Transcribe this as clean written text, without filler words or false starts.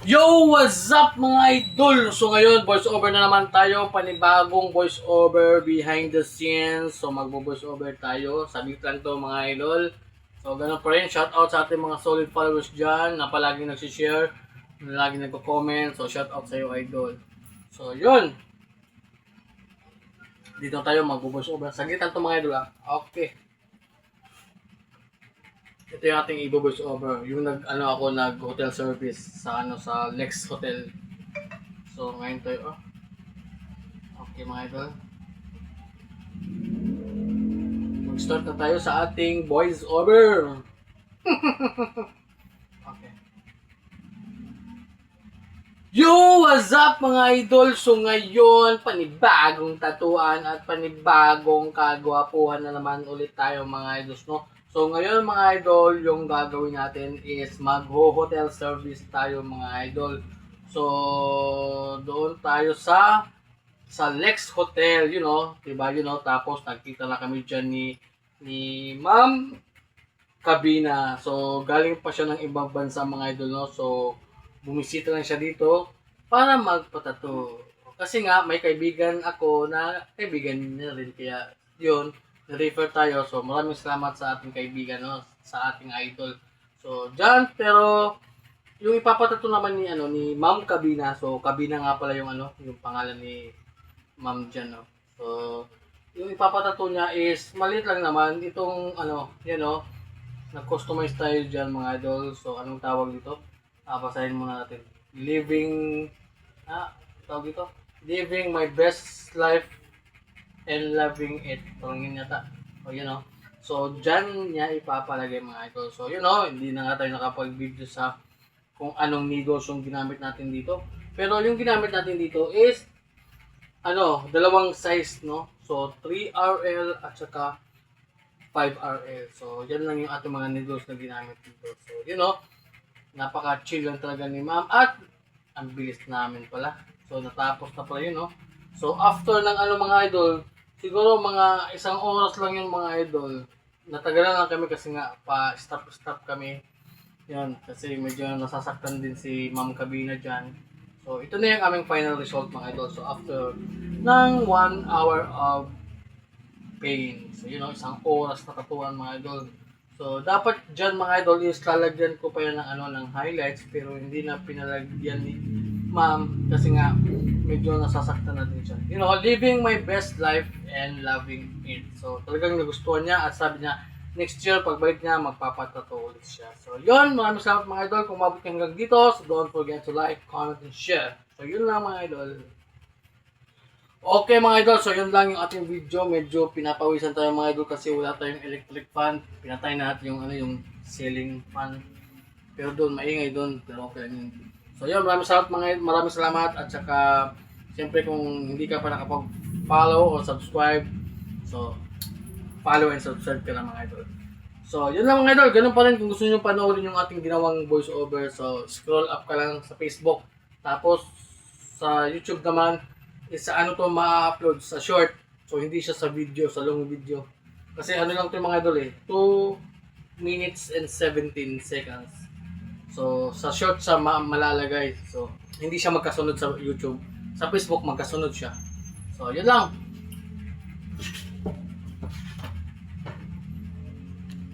Yo! What's up mga idol? So ngayon, voice over na naman tayo. Panibagong voice over behind the scenes. So magbo-voice over tayo. Sabit lang to mga idol. So ganun pa rin. Shout out sa ating mga solid followers dyan na palaging nagsishare, na laging nagko-comment. So shout out sa iyo idol. So yun. Dito tayo magbo-voice over. Saglit lang to mga idol ha. Okay. Ito yung ating i-voice over. Yung nag hotel service sa sa Lex Hotel. So ngayon tayo okay mga idol. Mag-start na tayo sa ating voice over. Okay. Yo, what's up mga idol? So ngayon, panibagong tatuan at panibagong kagwapuhan na naman ulit tayo mga idols, no? So ngayon mga idol, yung gagawin natin is mag-hotel service tayo mga idol. So doon tayo sa Lex Hotel, you know, diba, you know, tapos nagkita na kami dyan ni Ma'am Kabina. So galing pa siya ng ibang bansa mga idol, no? So bumisita lang siya dito para magpatato. Kasi nga may kaibigan ako na kaibigan niya rin, kaya yun, na-refer tayo. So, maraming salamat sa ating kaibigan, no? Sa ating idol. So, dyan, pero yung ipapatato naman ni Ma'am Kabina. So, Kabina nga pala yung yung pangalan ni Ma'am dyan, no? So, yung ipapatato niya is maliit lang naman. Itong yan, no? Nag-customize tayo dyan, mga idol. So, anong tawag dito? Basahin muna natin. Tawag dito? Living my best life and loving it. Parang yata. O yun o. So, dyan niya ipapalagay mga idol. So, yun o. Hindi na nga tayo nakapag-video sa kung anong needles yung ginamit natin dito. Pero yung ginamit natin dito is dalawang size, no? So, 3RL at saka 5RL. So, yan lang yung ating mga needles na ginamit dito. So, yun o. Napaka-chill lang talaga ni Ma'am. At ang bilis namin pala. So, natapos na pala yun, no? So, after ng mga idol, siguro mga isang oras lang yun mga idol. Natagalan lang kami kasi nga pa-stop kami. Yan, kasi medyo nasasaktan din si Ma'am Kabina dyan. So, ito na yung aming final result mga idol. So, after ng 1 hour of pain. So, isang oras na katuan mga idol. So, dapat dyan mga idol is lalagyan ko pa yan ng highlights, pero hindi na pinalagyan ni Ma'am kasi nga medyo nasasaktan na din siya. Living my best life and loving it. So, talagang nagustuhan niya at sabi niya, next year, pagbalik niya, magpapatato ulit siya. So, yun. Maraming salamat mga idol kung mabot hanggang dito. So, don't forget to like, comment, and share. So, yun lang mga idol. Okay mga idol, so yun lang yung ating video. Medyo pinapawisan tayo mga idol kasi wala tayong electric fan. Pinatay natin yung ceiling fan. Pero doon, maingay doon. Pero okay lang yun. So yun, maraming salamat at saka siyempre kung hindi ka pa nakapag-follow o subscribe, so follow and subscribe ka na mga idol. So yun lang mga idol, ganun pa rin kung gusto nyo panoorin yung ating ginawang voice over, so scroll up ka lang sa Facebook. Tapos sa YouTube naman, is ma-upload sa short. So hindi siya sa video, sa long video. Kasi lang to mga idol 2 minutes and 17 seconds. So sa short siya malalagay. So hindi siya magkasunod sa YouTube. Sa Facebook magkasunod siya. So yun lang.